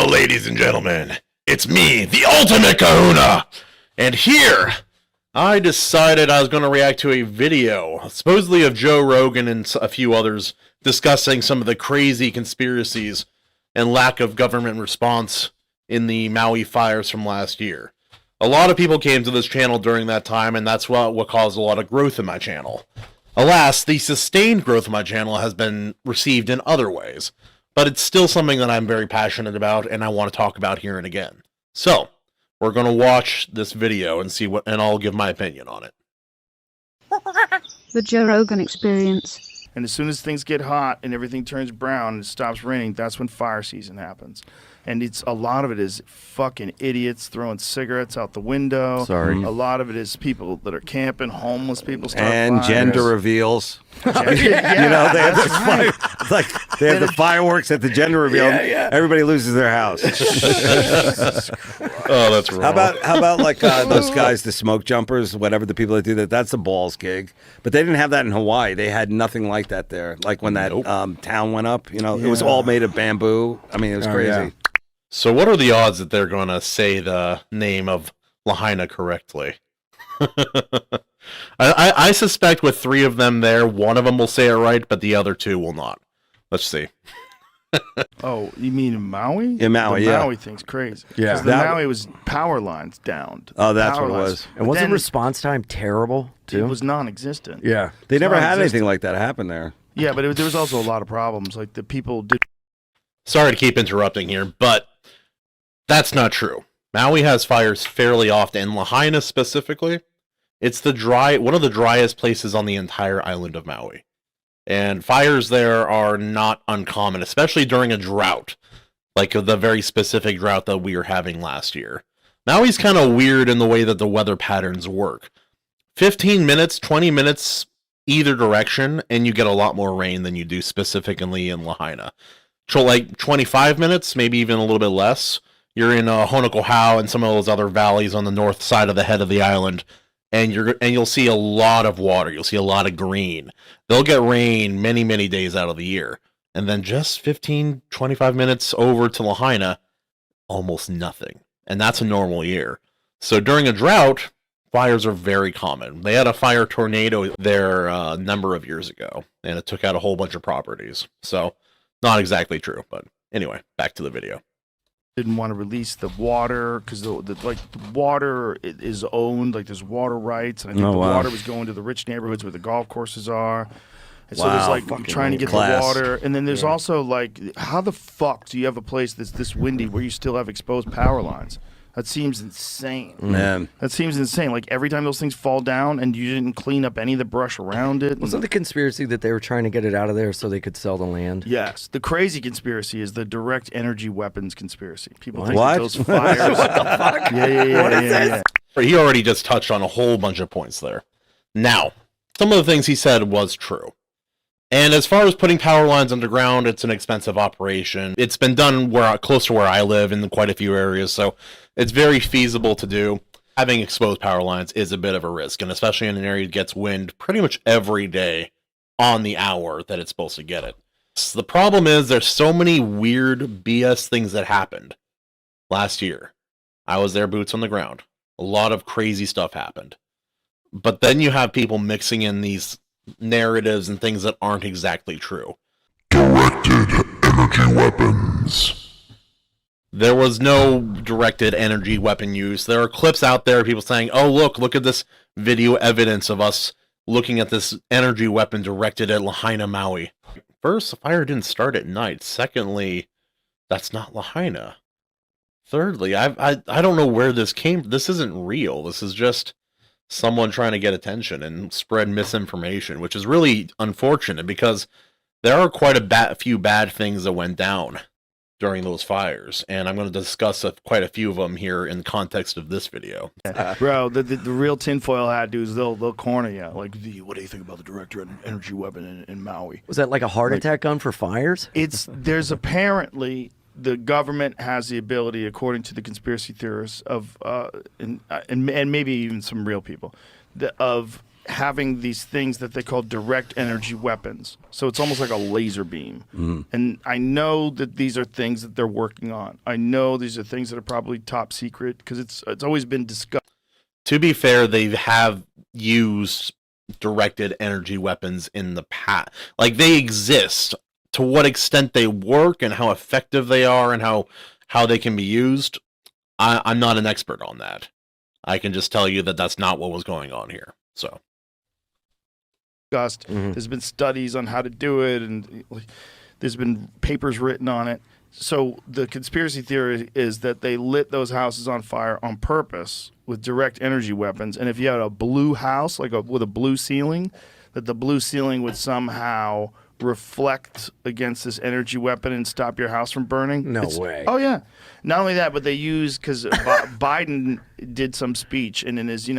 Well, ladies and gentlemen, it's me, the ultimate Kahuna, and here I decided I was going to react to a video, supposedly of Joe Rogan and a few others, discussing some of the crazy conspiracies and lack of government response in the Maui fires from last year. A lot of people came to this channel during that time, and that's what caused a lot of growth in my channel. Alas, the sustained growth of my channel has been received in other ways, but it's still something that I'm very passionate about and I want to talk about here and again. So, we're going to watch this video and see and I'll give my opinion on it. The Joe Rogan Experience. And as soon as things get hot and everything turns brown and it stops raining, that's when fire season happens. And a lot of it is fucking idiots throwing cigarettes out the window. Sorry. A lot of it is people that are camping, homeless people and fires. gender reveals. Yeah, You know, they have, right. they have the fireworks at the gender reveal. Yeah. Everybody loses their house. Oh, that's wrong. How about like those guys, the smoke jumpers, whatever the people that do that? That's a balls gig. But they didn't have that in Hawaii. They had nothing like that there. Like when that town went up, you know, it was all made of bamboo. I mean, it was crazy. Yeah. So what are the odds that they're going to say the name of Lahaina correctly? I suspect with three of them there, one of them will say it right, but the other two will not. Let's see. Oh, you mean in Maui? In Maui, the yeah. Maui thing's crazy. Yeah. 'Cause the Maui was power lines downed. Oh, that's Power what it lines. was. And wasn't Then response time terrible, too? It was non-existent. Yeah. They never had non-existent. anything like that happen there. Yeah, but there was also a lot of problems. Like the people did. Sorry to keep interrupting here, but that's not true. Maui has fires fairly often, and Lahaina specifically, it's one of the driest places on the entire island of Maui. And fires there are not uncommon, especially during a drought, like the very specific drought that we were having last year. Maui's kind of weird in the way that the weather patterns work. 15 minutes, 20 minutes either direction, and you get a lot more rain than you do specifically in Lahaina. So like 25 minutes, maybe even a little bit less. You're in Honokauhau and some of those other valleys on the north side of the head of the island, and you'll see a lot of water. You'll see a lot of green. They'll get rain many, many days out of the year. And then just 15, 25 minutes over to Lahaina, almost nothing. And that's a normal year. So during a drought, fires are very common. They had a fire tornado there a number of years ago, and it took out a whole bunch of properties. So not exactly true, but anyway, back to the video. Didn't want to release the water because the water is owned, like there's water rights, and I think the water was going to the rich neighborhoods where the golf courses are. And so there's like trying to get the water, and then there's also like, how the fuck do you have a place that's this windy where you still have exposed power lines? That seems insane. Man. That seems insane. Like every time those things fall down and you didn't clean up any of the brush around it. Wasn't the conspiracy that they were trying to get it out of there so they could sell the land? Yes. The crazy conspiracy is the direct energy weapons conspiracy. People think What? that those fires. What the fuck? Yeah. What is this? He already just touched on a whole bunch of points there. Now, some of the things he said was true. And as far as putting power lines underground, it's an expensive operation. It's been done close to where I live in quite a few areas, so it's very feasible to do. Having exposed power lines is a bit of a risk, and especially in an area that gets wind pretty much every day on the hour that it's supposed to get it. So the problem is there's so many weird BS things that happened last year. I was there, boots on the ground. A lot of crazy stuff happened. But then you have people mixing in these narratives and things that aren't exactly true. Directed energy weapons. There was no directed energy weapon use. There are clips out there, people saying, oh, look at this video evidence of us looking at this energy weapon directed at Lahaina, Maui. First, the fire didn't start at night. Secondly, that's not Lahaina. Thirdly, I don't know where this came. This isn't real. This is just someone trying to get attention and spread misinformation, which is really unfortunate because there are quite a few bad things that went down during those fires, and I'm going to discuss quite a few of them here in the context of this video. Bro, the real tinfoil hat dudes, they'll corner you. Like, what do you think about the direct energy weapon in Maui? Was that like a heart attack gun for fires? There's apparently the government has the ability, according to the conspiracy theorists, of and maybe even some real people, of having these things that they call direct energy weapons. So it's almost like a laser beam. And I know that these are things that they're working on. I know these are things that are probably top secret because it's always been discussed. To be fair, they have used directed energy weapons in the past. Like, they exist. To what extent they work and how effective they are and how they can be used, I'm not an expert on that. I can just tell you that that's not what was going on here. So, there's been studies on how to do it, and there's been papers written on it. So the conspiracy theory is that they lit those houses on fire on purpose with direct energy weapons, and if you had a blue house, with a blue ceiling, that the blue ceiling would somehow reflect against this energy weapon and stop your house from burning. No way. Oh yeah. Not only that, but they use, because Biden did some speech, and in his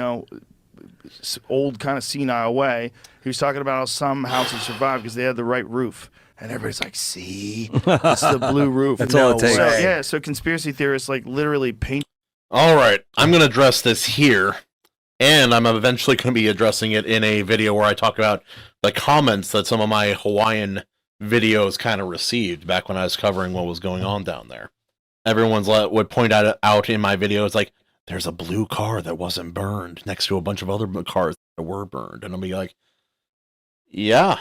old kind of senile way, he was talking about how some houses survived because they had the right roof. And everybody's like, see, it's the blue roof. That's all it takes. So conspiracy theorists literally paint. all right, I'm going to address this here, and I'm eventually going to be addressing it in a video where I talk about the comments that some of my Hawaiian videos kind of received back when I was covering what was going on down there. Everyone's would point out in my videos, like, there's a blue car that wasn't burned next to a bunch of other cars that were burned. And I'll be like, yeah,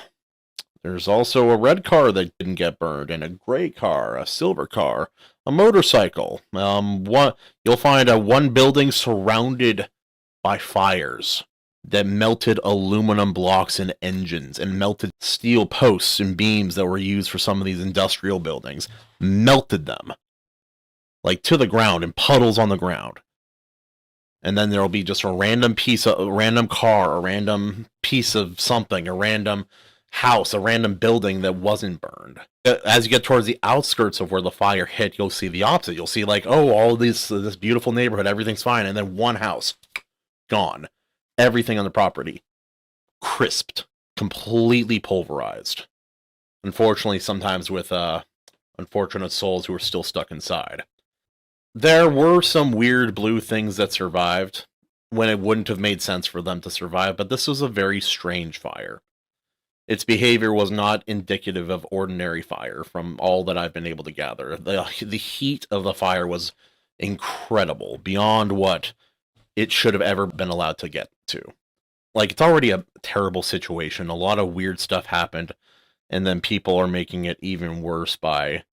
there's also a red car that didn't get burned, and a gray car, a silver car, a motorcycle. You'll find one building surrounded by fires that melted aluminum blocks and engines and melted steel posts and beams that were used for some of these industrial buildings. Melted them, like, to the ground, in puddles on the ground. And then there'll be just a random car, a random piece of something, a random house, a random building that wasn't burned. As you get towards the outskirts of where the fire hit, you'll see the opposite. You'll see, like, oh, all this beautiful neighborhood, everything's fine, and then one house, gone. Everything on the property, crisped, completely pulverized. Unfortunately, sometimes with unfortunate souls who are still stuck inside. There were some weird blue things that survived when it wouldn't have made sense for them to survive, but this was a very strange fire. Its behavior was not indicative of ordinary fire from all that I've been able to gather. The heat of the fire was incredible, beyond what it should have ever been allowed to get to. Like, it's already a terrible situation. A lot of weird stuff happened, and then people are making it even worse by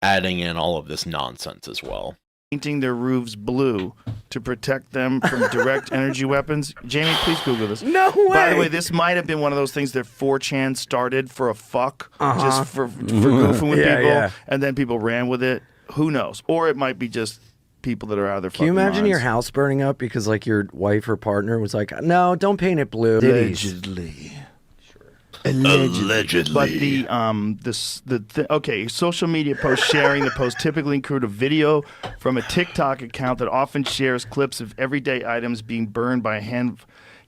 adding in all of this nonsense as well. Painting their roofs blue to protect them from direct energy weapons. Jamie, please Google this. No way. By the way, this might have been one of those things that 4chan started for a fuck, just for goofing with people, and then people ran with it. Who knows? Or it might be just people that are out of their fucking Can you imagine minds. your house burning up because, like, your wife or partner was like, no, don't paint it blue. Allegedly. Allegedly. But okay, social media posts sharing the post typically include a video from a TikTok account that often shares clips of everyday items being burned by a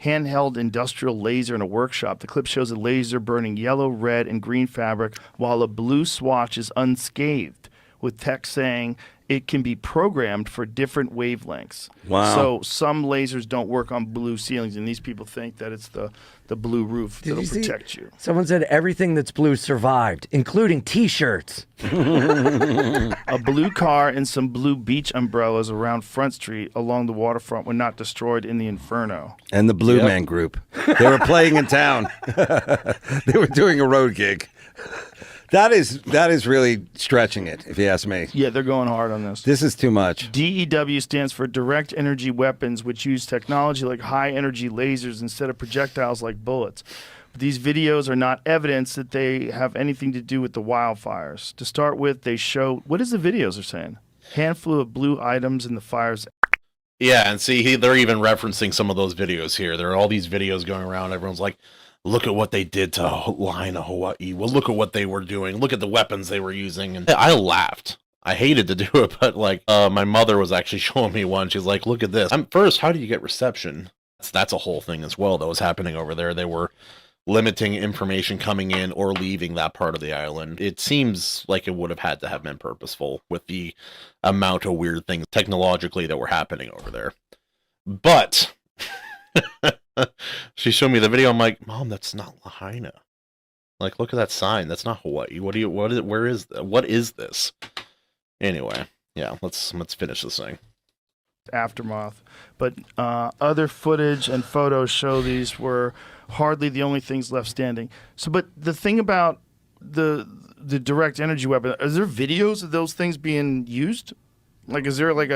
handheld industrial laser in a workshop. The clip shows a laser burning yellow, red, and green fabric while a blue swatch is unscathed, with text saying it can be programmed for different wavelengths. Wow. So some lasers don't work on blue ceilings, and these people think that it's the blue roof that'll protect you. Someone said everything that's blue survived, including T-shirts. A blue car and some blue beach umbrellas around Front Street along the waterfront were not destroyed in the inferno. And the Blue Man Group. They were playing in town. They were doing a road gig. That is really stretching it, if you ask me. Yeah, they're going hard on this. This is too much. DEW stands for direct energy weapons, which use technology like high energy lasers instead of projectiles like bullets. But these videos are not evidence that they have anything to do with the wildfires. To start with, they show, what is the videos are saying? Handful of blue items in the fires. Yeah, and see, they're even referencing some of those videos here. There are all these videos going around. Everyone's like, look at what they did to Lahaina, Hawaii. Well, look at what they were doing. Look at the weapons they were using. And I laughed. I hated to do it, but like my mother was actually showing me one. She's like, look at this. First, how do you get reception? That's a whole thing as well that was happening over there. They were limiting information coming in or leaving that part of the island. It seems like it would have had to have been purposeful with the amount of weird things technologically that were happening over there. But She showed me the video. I'm like, Mom, that's not Lahaina. Like, look at that sign. That's not Hawaii. What is this? Anyway, yeah, let's finish this thing. Aftermath, but other footage and photos show these were hardly the only things left standing. So, but the thing about the direct energy weapon, is there videos of those things being used? Like, is there like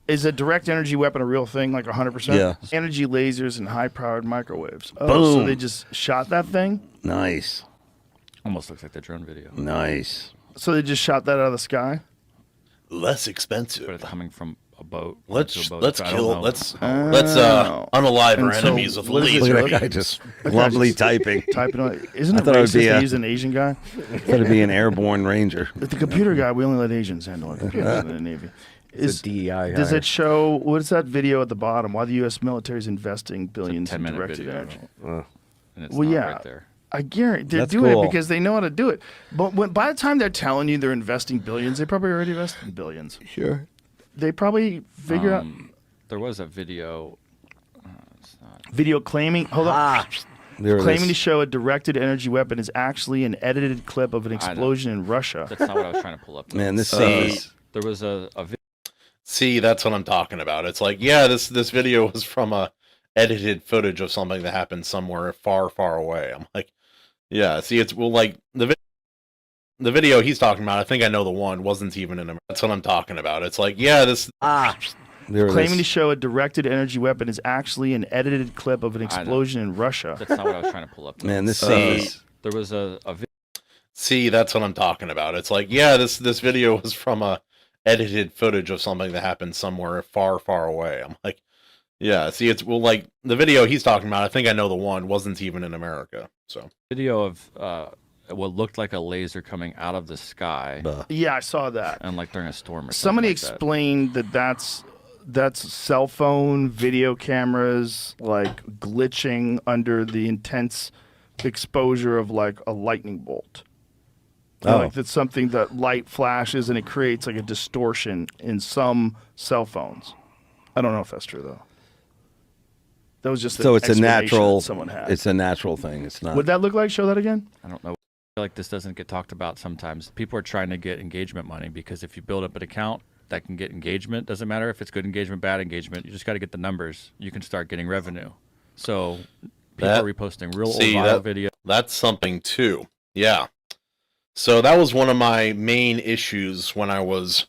is a direct energy weapon a real thing, like 100%? Yeah. Energy lasers and high-powered microwaves. Oh, Boom. so they just shot that thing? Nice. Almost looks like the drone video. Nice. So they just shot that out of the sky? Less expensive. But it's coming from a boat. Let's into a boat, let's so I don't kill know. let's unalive our And so enemies with what is Look lasers. at that guy just lovely typing. Typing on. Isn't I it thought it would racist be to a- use an Asian guy? Thought it'd be an airborne ranger. But the computer guy, we only let Asians handle it. Computers in the Navy. It's a DEI Does hire. it show, what is that video at the bottom? Why the U.S. military is investing billions in 10-minute directed video. energy? And it's Well, not yeah. right there. I guarantee they're That's doing cool. it because they know how to do it. But by the time they're telling you they're investing billions, they probably already invested billions. Sure. They probably figure out There was a video. It's not. video claiming. Hold on. There it Claiming to is. show a directed energy weapon is actually an edited clip of an explosion in Russia. That's not what I was trying to pull up. Man, this Uh, is There was a video. See, that's what I'm talking about. It's like, yeah, this video was from a edited footage of something that happened somewhere far, far away. I'm like, yeah. See, it's like the video he's talking about. I think I know the one wasn't even in America. That's what I'm talking about. It's like, yeah, this. there it Claiming to is. show a directed energy weapon is actually an edited clip of an explosion in Russia. That's not what I was trying to pull up. Man, this Uh, is There was a video. See, that's what I'm talking about. It's like, yeah, this video was from a edited footage of something that happened somewhere far, far away. I'm like, yeah. See, it's like the video he's talking about. I think I know the one wasn't even in America. So Video of what looked like a laser coming out of the sky, Yeah, I saw that. and like during a storm or Somebody something like explained that's cell phone video cameras like glitching under the intense exposure of like a lightning bolt. You know, Oh. like that's something that light flashes and it creates like a distortion in some cell phones. I don't know if that's true though. That was just so an it's a explanation natural. that someone had. It's a natural thing. It's not. What'd that look like? Show that again. that. I don't know. I feel like this doesn't get talked about sometimes. People are trying to get engagement money because if you build up an account that can get engagement, doesn't matter if it's good engagement, bad engagement. You just got to get the numbers. You can start getting revenue. So people That- are reposting real old see, viral videos. that's something too. Yeah. So that was one of my main issues when I was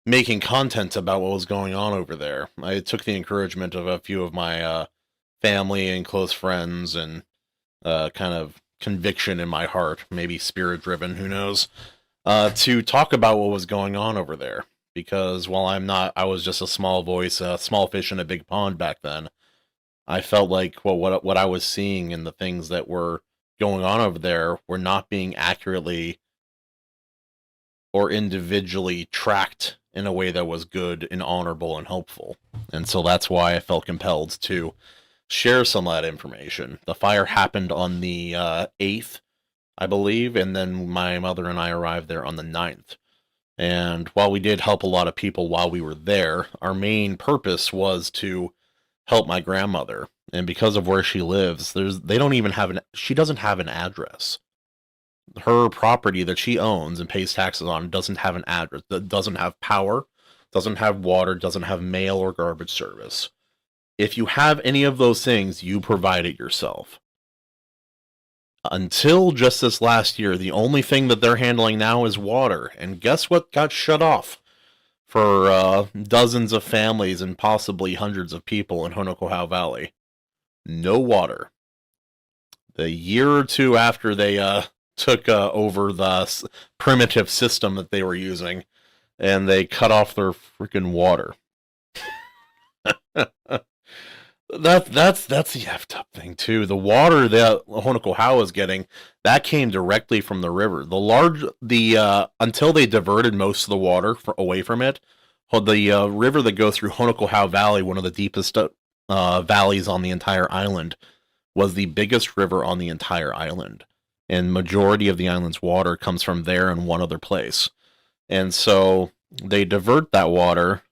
making content about what was going on over there. I took the encouragement of a few of my family and close friends and kind of conviction in my heart, maybe spirit driven, who knows, to talk about what was going on over there. Because while I was just a small voice, a small fish in a big pond back then. I felt like what I was seeing and the things that were going on over there were not being accurately or individually tracked in a way that was good and honorable and helpful. And so that's why I felt compelled to share some of that information. The fire happened on the 8th, I believe, and then my mother and I arrived there on the 9th. And while we did help a lot of people while we were there, our main purpose was to help my grandmother. And because of where she lives, she doesn't have an address. Her property that she owns and pays taxes on doesn't have an address, doesn't have power, doesn't have water, doesn't have mail or garbage service. If you have any of those things, you provide it yourself. Until just this last year, the only thing that they're handling now is water. And guess what got shut off for dozens of families and possibly hundreds of people in Honokohau Valley? No water. The year or two after they took over the primitive system that they were using, and they cut off their freaking water. That's the effed up thing too. The water that Honokohau is getting, that came directly from the river. Until they diverted most of the water away from it, the river that goes through Honokohau Valley, one of the deepest valleys on the entire island, was the biggest river on the entire island. And majority of the island's water comes from there and one other place. And so they divert that water.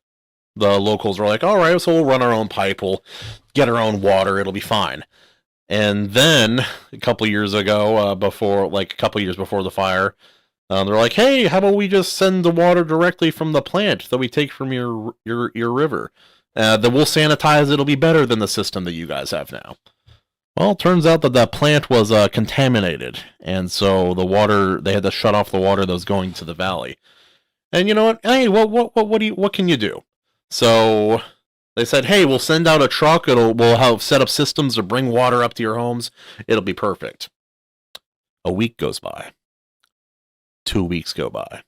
The locals were like, all right, so we'll run our own pipe. We'll get our own water. It'll be fine. And then a couple years ago, before the fire, they're like, hey, how about we just send the water directly from the plant that we take from your river? Then we'll sanitize. It'll be better than the system that you guys have now. Well, it turns out that that plant was contaminated, and so they had to shut off the water that was going to the valley. And you know what? Hey, what can you do? So they said, hey, we'll send out a truck. We'll have set up systems to bring water up to your homes. It'll be perfect. A week goes by. 2 weeks go by.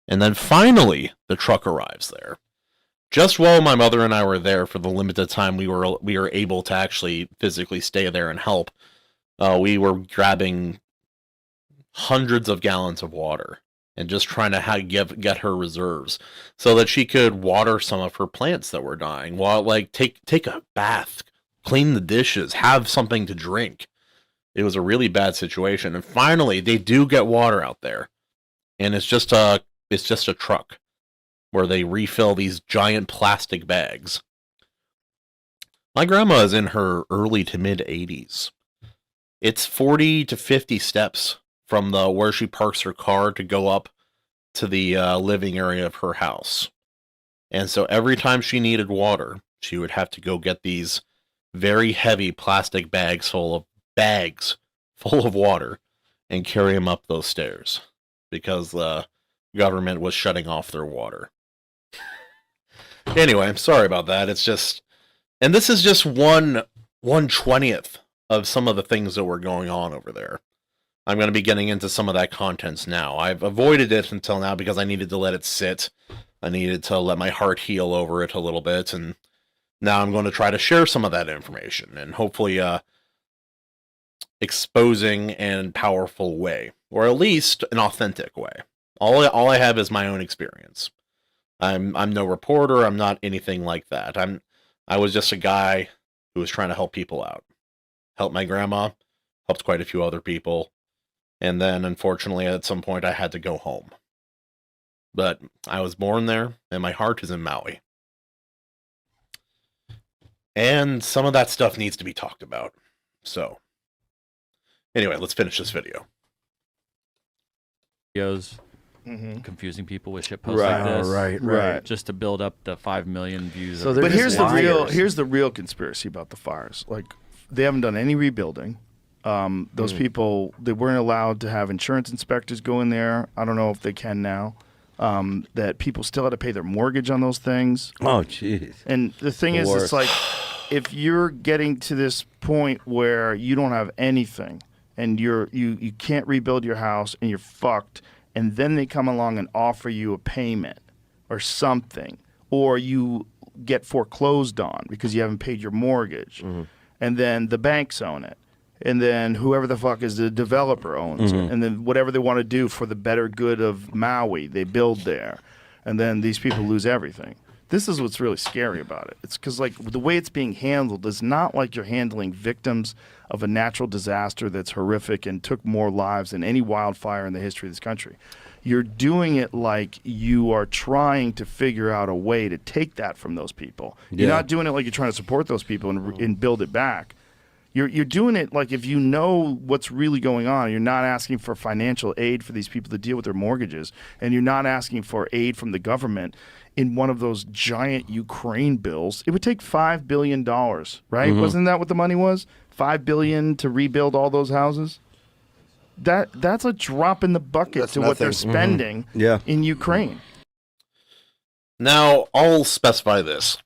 And then finally, the truck arrives there. Just while my mother and I were there for the limited time we were able to actually physically stay there and help, we were grabbing hundreds of gallons of water and just trying to get her reserves so that she could water some of her plants that were dying. While take a bath, clean the dishes, have something to drink. It was a really bad situation, and finally they do get water out there, and it's just a truck where they refill these giant plastic bags. My grandma is in her early to mid 80s. It's 40 to 50 steps from where she parks her car to go up to the living area of her house. And so every time she needed water, she would have to go get these very heavy plastic bags full of water and carry them up those stairs because the government was shutting off their water. Anyway, I'm sorry about that. It's just, and this is just 1/20th of some of the things that were going on over there. I'm going to be getting into some of that content now. I've avoided it until now because I needed to let it sit. I needed to let my heart heal over it a little bit, and now I'm going to try to share some of that information and hopefully exposing and powerful way, or at least an authentic way. All I have is my own experience. I'm no reporter. I'm not anything like that. I was just a guy who was trying to help people out. Helped my grandma, helped quite a few other people, and then unfortunately at some point I had to go home. But I was born there, and my heart is in Maui. And some of that stuff needs to be talked about. So, anyway, let's finish this video. Videos. Confusing people with shit posts like this, right. just to build up the 5 million views. So but here's the real conspiracy about the fires. Like, they haven't done any rebuilding. Those people, they weren't allowed to have insurance inspectors go in there. I don't know if they can now. That people still had to pay their mortgage on those things. Oh, jeez. And the thing is, it's like, if you're getting to this point where you don't have anything and you can't rebuild your house and you're fucked, and then they come along and offer you a payment or something, or you get foreclosed on because you haven't paid your mortgage, and then the banks own it, and then whoever the fuck is the developer owns it, and then whatever they want to do for the better good of Maui, they build there, and then these people lose everything. This is what's really scary about it. It's because, like, the way it's being handled is not like you're handling victims of a natural disaster that's horrific and took more lives than any wildfire in the history of this country. You're doing it like you are trying to figure out a way to take that from those people. You're not doing it like you're trying to support those people and build it back. You're doing it like if you know what's really going on. You're not asking for financial aid for these people to deal with their mortgages, and you're not asking for aid from the government in one of those giant Ukraine bills. It would take $5 billion, right? Wasn't that what the money was? $5 billion to rebuild all those houses? That's a drop in the bucket to what they're spending in Ukraine. Now, I'll specify this.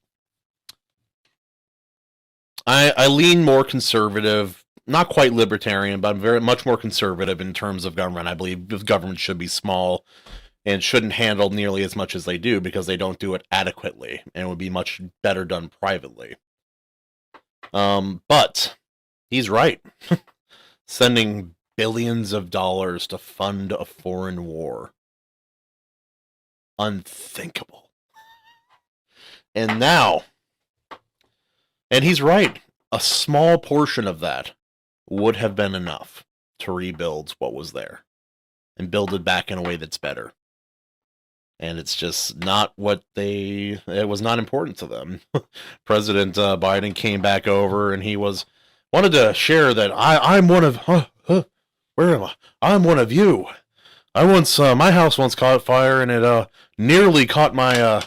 I lean more conservative, not quite libertarian, but I'm very much more conservative in terms of government. I believe the government should be small and shouldn't handle nearly as much as they do because they don't do it adequately, and it would be much better done privately. But he's right. Sending billions of dollars to fund a foreign war. Unthinkable. And now, and he's right, a small portion of that would have been enough to rebuild what was there and build it back in a way that's better. And it's just not it was not important to them. President Biden came back over and he wanted to share that I'm one of, where am I? I'm one of you. My house once caught fire and it nearly caught my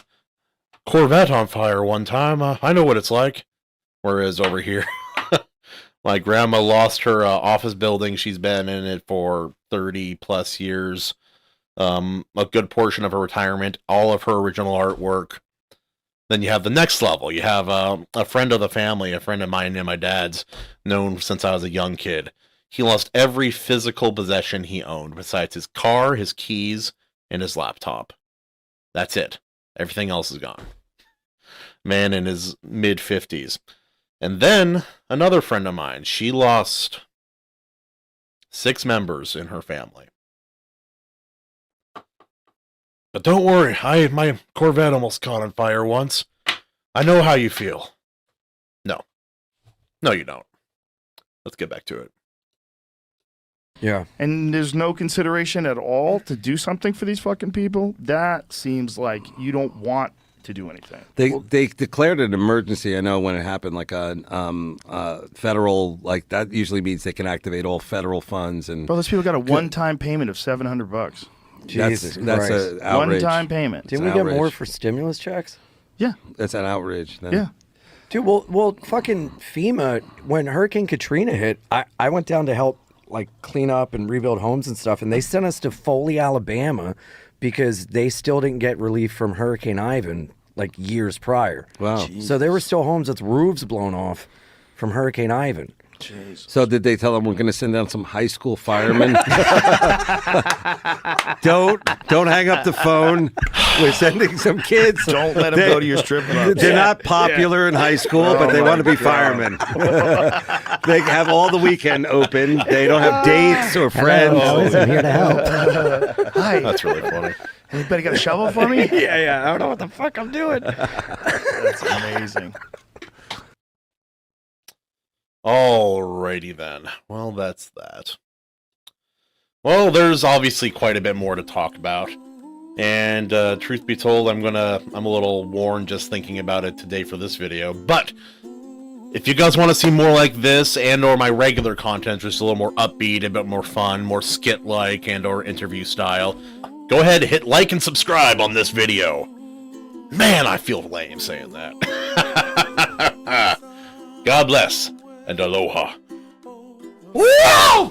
Corvette on fire one time. I know what it's like. Whereas over here, my grandma lost her office building. She's been in it for 30 plus years. A good portion of her retirement, all of her original artwork. Then you have the next level. You have a friend of the family, a friend of mine and my dad's, known since I was a young kid. He lost every physical possession he owned, besides his car, his keys, and his laptop. That's it. Everything else is gone. Man in his mid-50s. And then, another friend of mine, she lost 6 members in her family. But don't worry, my Corvette almost caught on fire once. I know how you feel. No, you don't. Let's get back to it. Yeah. And there's no consideration at all to do something for these fucking people? That seems like you don't want to do anything. They declared an emergency. I know when it happened, like a federal, like that usually means they can activate all federal funds. And Bro, those people got a one-time payment of $700. Jesus that's Christ. an outrage. One-time payment. Didn't we get more for stimulus checks? Yeah. That's an outrage. Then. Yeah. Dude, well, fucking FEMA, when Hurricane Katrina hit, I went down to help like clean up and rebuild homes and stuff, and they sent us to Foley, Alabama, because they still didn't get relief from Hurricane Ivan like years prior. Wow. So there were still homes with roofs blown off from Hurricane Ivan. Jeez. So did they tell them we're going to send down some high school firemen? Don't hang up the phone. We're sending some kids. Don't let them go to your strip club. They're not popular in high school, but they want to be firemen. They have all the weekend open. They don't have dates or friends. I'm here to help. Hi. That's really funny. Anybody got a shovel for me? Yeah. I don't know what the fuck I'm doing. That's amazing. Alrighty then. Well, that's that. Well, there's obviously quite a bit more to talk about. And truth be told, I'm a little worn just thinking about it today for this video. But if you guys want to see more like this and or my regular content, just a little more upbeat, a bit more fun, more skit-like and or interview style, go ahead, hit like and subscribe on this video. Man, I feel lame saying that. God bless. And aloha. Whoa!